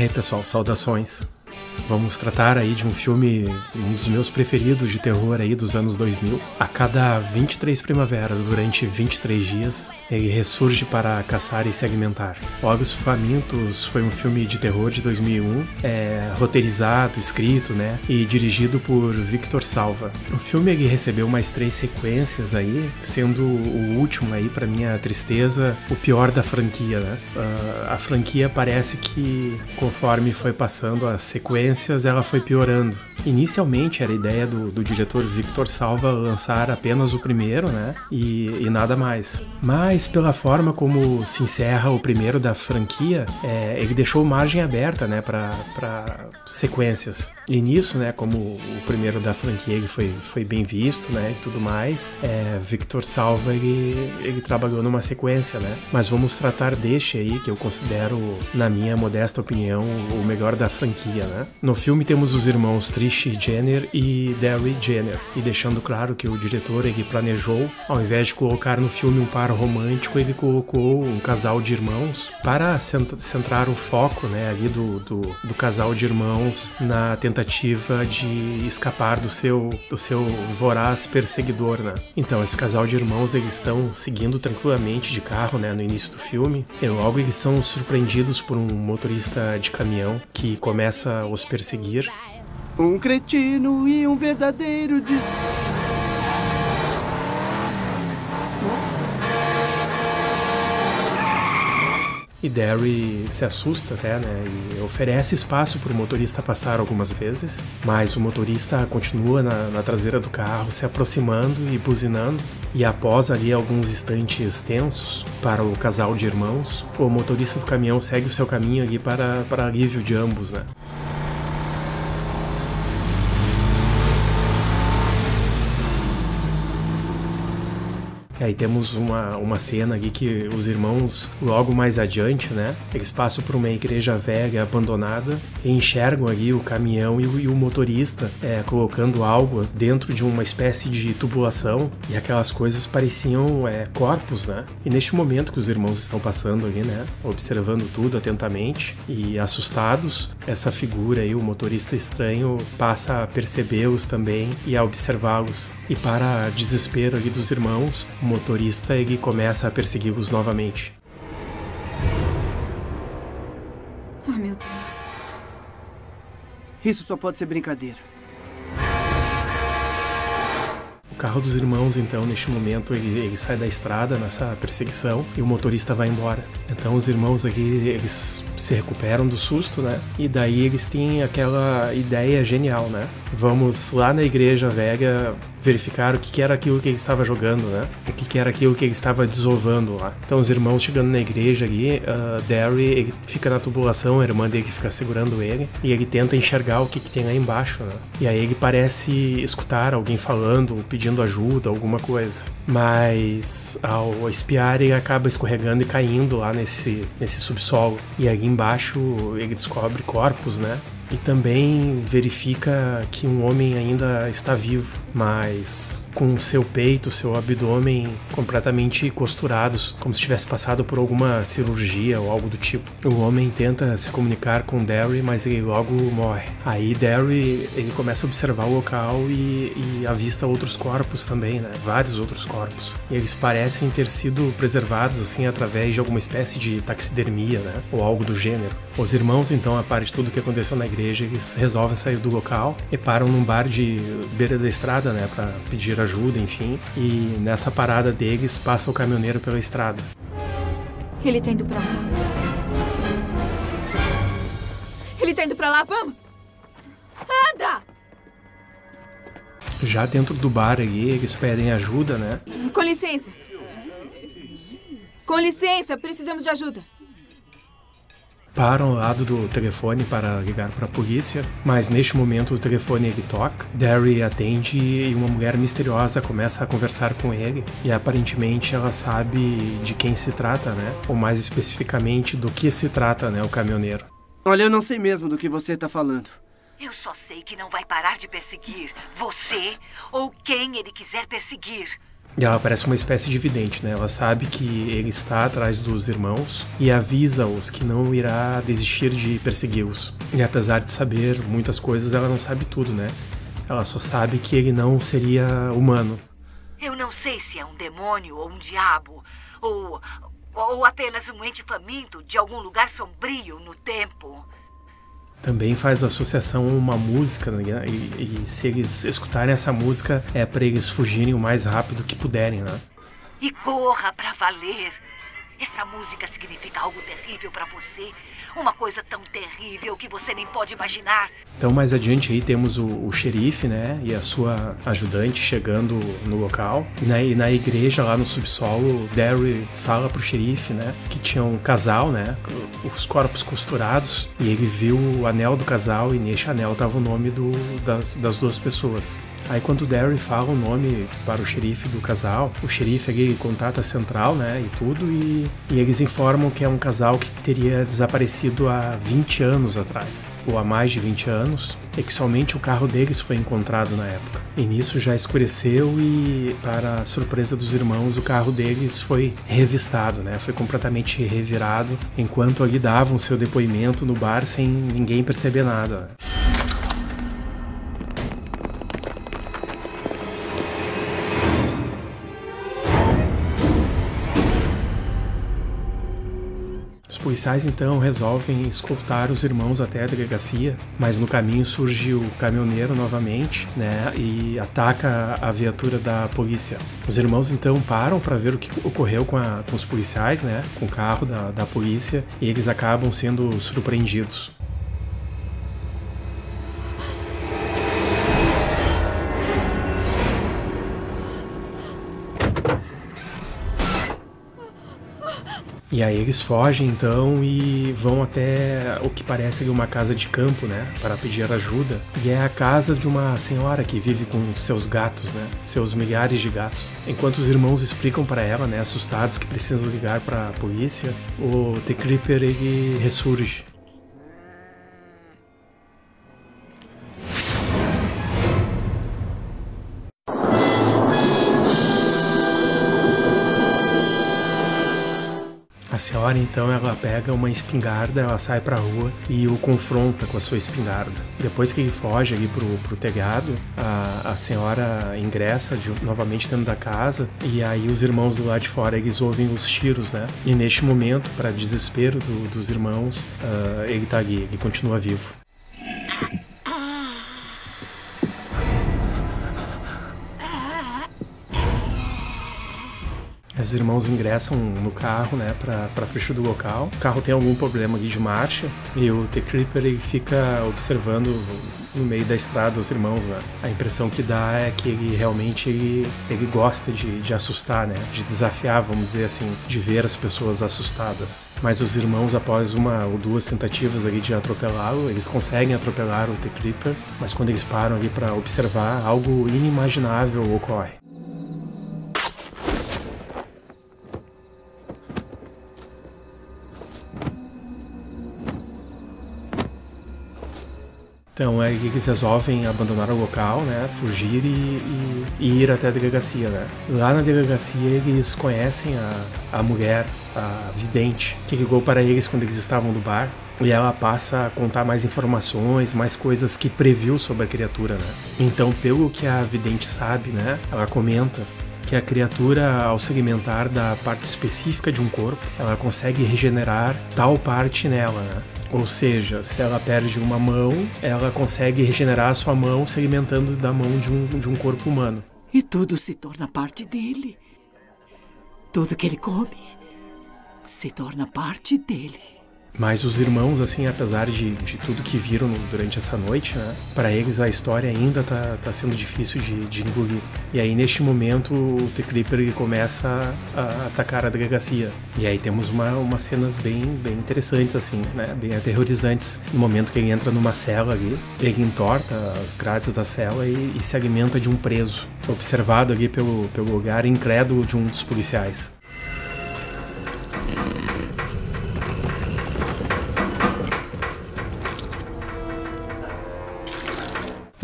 Hey pessoal, saudações. Vamos tratar aí de um filme, um dos meus preferidos de terror aí dos anos 2000. A cada 23 primaveras, durante 23 dias, ele ressurge para caçar e se alimentar. Olhos Famintos foi um filme de terror de 2001, roteirizado, escrito, né, e dirigido por Victor Salva. O filme ele recebeu mais 3 sequências aí, sendo o último aí, pra minha tristeza, o pior da franquia, né? A franquia parece que, conforme foi passando as sequências, ela foi piorando. Inicialmente era a ideia do diretor Victor Salva lançar apenas o primeiro, né? E nada mais. Mas pela forma como se encerra o primeiro da franquia, ele deixou margem aberta, né? Para sequências. E nisso, né? Como o primeiro da franquia ele foi bem visto, né? E tudo mais. Victor Salva ele trabalhou numa sequência, né? Mas vamos tratar deste aí que eu considero, na minha modesta opinião, o melhor da franquia, né? No filme temos os irmãos Trish Jenner e Derry Jenner, e deixando claro que o diretor ele planejou, ao invés de colocar no filme um par romântico, ele colocou um casal de irmãos para centrar o foco, né, ali do casal de irmãos na tentativa de escapar do seu voraz perseguidor, né? Então esse casal de irmãos eles estão seguindo tranquilamente de carro, né, no início do filme, e logo eles são surpreendidos por um motorista de caminhão que começa a os perseguir. Um cretino e um verdadeiro E Derry se assusta até, né, e oferece espaço para o motorista passar algumas vezes, mas o motorista continua na traseira do carro, se aproximando e buzinando, e após ali alguns instantes tensos para o casal de irmãos, o motorista do caminhão segue o seu caminho ali para alívio de ambos, né. Aí temos uma cena aqui que os irmãos, logo mais adiante, né, eles passam por uma igreja velha abandonada e enxergam ali o caminhão e o motorista colocando algo dentro de uma espécie de tubulação, e aquelas coisas pareciam corpos, né? E neste momento que os irmãos estão passando ali, né, observando tudo atentamente e assustados, essa figura aí, o motorista estranho, passa a percebê-los também e a observá-los. E para desespero ali dos irmãos, o motorista ele começa a persegui-los novamente. Oh, meu Deus. Isso só pode ser brincadeira. O carro dos irmãos, então, neste momento, ele sai da estrada nessa perseguição e o motorista vai embora. Então os irmãos aqui, eles se recuperam do susto, né? E daí eles têm aquela ideia genial, né? Vamos lá na igreja velha verificar o que era aquilo que ele estava jogando, né? O que era aquilo que ele estava desovando lá. Então os irmãos chegando na igreja ali, Derry ele fica na tubulação, a irmã dele fica segurando ele, e ele tenta enxergar o que tem lá embaixo, né? E aí ele parece escutar alguém falando, pedindo ajuda, alguma coisa. Mas ao espiar ele acaba escorregando e caindo lá nesse subsolo. E ali embaixo ele descobre corpos, né? E também verifica que um homem ainda está vivo, mas com seu peito, seu abdômen completamente costurados, como se tivesse passado por alguma cirurgia ou algo do tipo. O homem tenta se comunicar com Derry, mas ele logo morre. Aí Derry ele começa a observar o local e avista outros corpos também, né? Vários outros corpos. E eles parecem ter sido preservados assim através de alguma espécie de taxidermia, né? Ou algo do gênero. Os irmãos, então, a parte de tudo que aconteceu na igreja, eles resolvem sair do local e param num bar de beira da estrada, né, pra pedir ajuda, enfim. E nessa parada deles, passa o caminhoneiro pela estrada. Ele tá indo pra lá. Ele tá indo pra lá, vamos! Anda! Já dentro do bar ali, eles pedem ajuda, né? Com licença. Com licença, precisamos de ajuda. Param ao lado do telefone para ligar para a polícia, mas neste momento o telefone ele toca, Derry atende e uma mulher misteriosa começa a conversar com ele, e aparentemente ela sabe de quem se trata, né? Ou mais especificamente do que se trata, né, o caminhoneiro. Olha, eu não sei mesmo do que você tá falando. Eu só sei que não vai parar de perseguir você ou quem ele quiser perseguir. E ela parece uma espécie de vidente, né? Ela sabe que ele está atrás dos irmãos e avisa-os que não irá desistir de persegui-los. E apesar de saber muitas coisas, ela não sabe tudo, né? Ela só sabe que ele não seria humano. Eu não sei se é um demônio ou um diabo, ou apenas um ente faminto de algum lugar sombrio no tempo. Também faz associação a uma música, né? E se eles escutarem essa música, é para eles fugirem o mais rápido que puderem, né? E corra pra valer. Essa música significa algo terrível pra você. Uma coisa tão terrível que você nem pode imaginar. Então, mais adiante aí temos o xerife, né? E a sua ajudante chegando no local. E na igreja, lá no subsolo, Derry fala pro xerife, né? Que tinha um casal, né? Os corpos costurados. E ele viu o anel do casal e neste anel tava o nome das duas pessoas. Aí quando o Derry fala o nome para o xerife do casal, o xerife ali contata a central, né, e tudo, e eles informam que é um casal que teria desaparecido há 20 anos atrás, ou há mais de 20 anos, e que somente o carro deles foi encontrado na época. E nisso já escureceu e, para a surpresa dos irmãos, o carro deles foi revistado, né, foi completamente revirado, enquanto ali davam seu depoimento no bar sem ninguém perceber nada. Os policiais então resolvem escoltar os irmãos até a delegacia, mas no caminho surge o caminhoneiro novamente, né, e ataca a viatura da polícia. Os irmãos então param para ver o que ocorreu com os policiais, né, com o carro da polícia, e eles acabam sendo surpreendidos. E aí eles fogem então e vão até o que parece uma casa de campo, né, para pedir ajuda. E é a casa de uma senhora que vive com seus gatos, né, seus milhares de gatos. Enquanto os irmãos explicam para ela, né, assustados, que precisam ligar para a polícia, o The Creeper ele ressurge. A senhora então ela pega uma espingarda, ela sai pra rua e o confronta com a sua espingarda. Depois que ele foge ali pro telhado, a senhora ingressa novamente dentro da casa e aí os irmãos do lado de fora eles ouvem os tiros, né? E neste momento, para desespero dos irmãos, ele tá ali, ele continua vivo. Os irmãos ingressam no carro, né, pra frente do local. O carro tem algum problema ali de marcha e o The Creeper ele fica observando no meio da estrada os irmãos, né. A impressão que dá é que ele realmente ele gosta de assustar, né, de desafiar, vamos dizer assim, de ver as pessoas assustadas. Mas os irmãos, após uma ou duas tentativas ali de atropelá-lo, eles conseguem atropelar o The Creeper, mas quando eles param ali para observar, algo inimaginável ocorre. Então, eles resolvem abandonar o local, né, fugir e ir até a delegacia, né. Lá na delegacia eles conhecem a mulher, a vidente, que ligou para eles quando eles estavam no bar. E ela passa a contar mais informações, mais coisas que previu sobre a criatura, né. Então, pelo que a vidente sabe, né, ela comenta que a criatura, ao se alimentar da parte específica de um corpo, ela consegue regenerar tal parte nela, né? Ou seja, se ela perde uma mão, ela consegue regenerar a sua mão se alimentando da mão de um corpo humano. E tudo se torna parte dele. Tudo que ele come se torna parte dele. Mas os irmãos, assim, apesar de tudo que viram durante essa noite, né, para eles a história ainda tá sendo difícil de engolir. E aí, neste momento, o The Creeper ele começa a atacar a delegacia. E aí temos umas cenas bem interessantes, assim, né, bem aterrorizantes. No momento que ele entra numa cela ali, ele entorta as grades da cela e se alimenta de um preso, observado ali pelo olhar incrédulo de um dos policiais.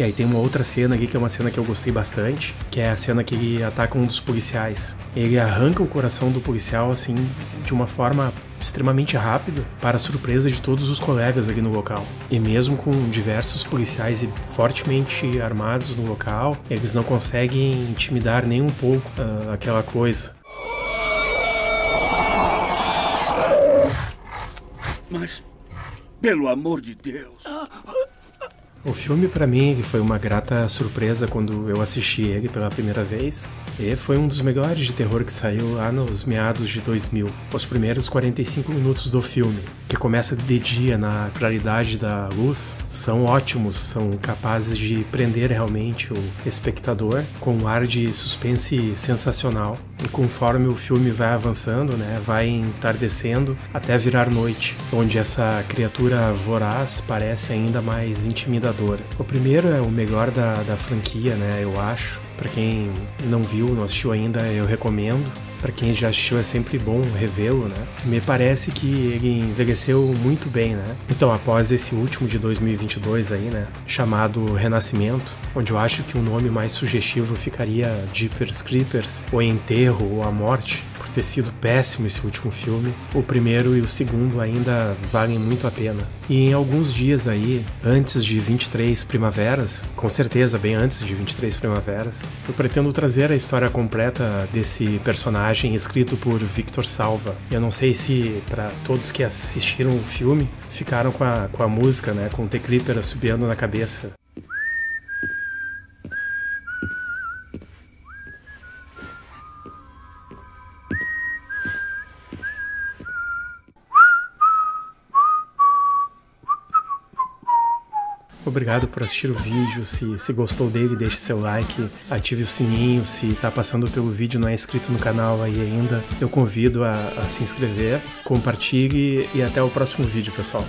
E aí tem uma outra cena aqui que é uma cena que eu gostei bastante, que é a cena que ele ataca um dos policiais. Ele arranca o coração do policial, assim, de uma forma extremamente rápida, para a surpresa de todos os colegas ali no local. E mesmo com diversos policiais fortemente armados no local, eles não conseguem intimidar nem um pouco aquela coisa. Mas, pelo amor de Deus... O filme, pra mim, ele foi uma grata surpresa quando eu assisti ele pela primeira vez. E foi um dos melhores de terror que saiu lá nos meados de 2000. Os primeiros 45 minutos do filme, que começa de dia na claridade da luz, são ótimos, são capazes de prender realmente o espectador com um ar de suspense sensacional. E conforme o filme vai avançando, né, vai entardecendo até virar noite, onde essa criatura voraz parece ainda mais intimidadora. O primeiro é o melhor da franquia, né, eu acho. Pra quem não viu, não assistiu ainda, eu recomendo. Pra quem já assistiu é sempre bom revê-lo, né? Me parece que ele envelheceu muito bem, né? Então, após esse último de 2022 aí, né? Chamado Renascimento, onde eu acho que o nome mais sugestivo ficaria Jeepers Creepers, ou Enterro, ou A Morte, por ter sido péssimo esse último filme. O primeiro e o segundo ainda valem muito a pena. E em alguns dias aí, antes de 23 Primaveras, com certeza bem antes de 23 Primaveras, eu pretendo trazer a história completa desse personagem escrito por Victor Salva. Eu não sei se para todos que assistiram o filme ficaram com a música, né, com o The Creeper assobiando na cabeça. Obrigado por assistir o vídeo. Se gostou dele, deixe seu like, ative o sininho. Se tá passando pelo vídeo e não é inscrito no canal aí ainda, eu convido a se inscrever, compartilhe e até o próximo vídeo, pessoal.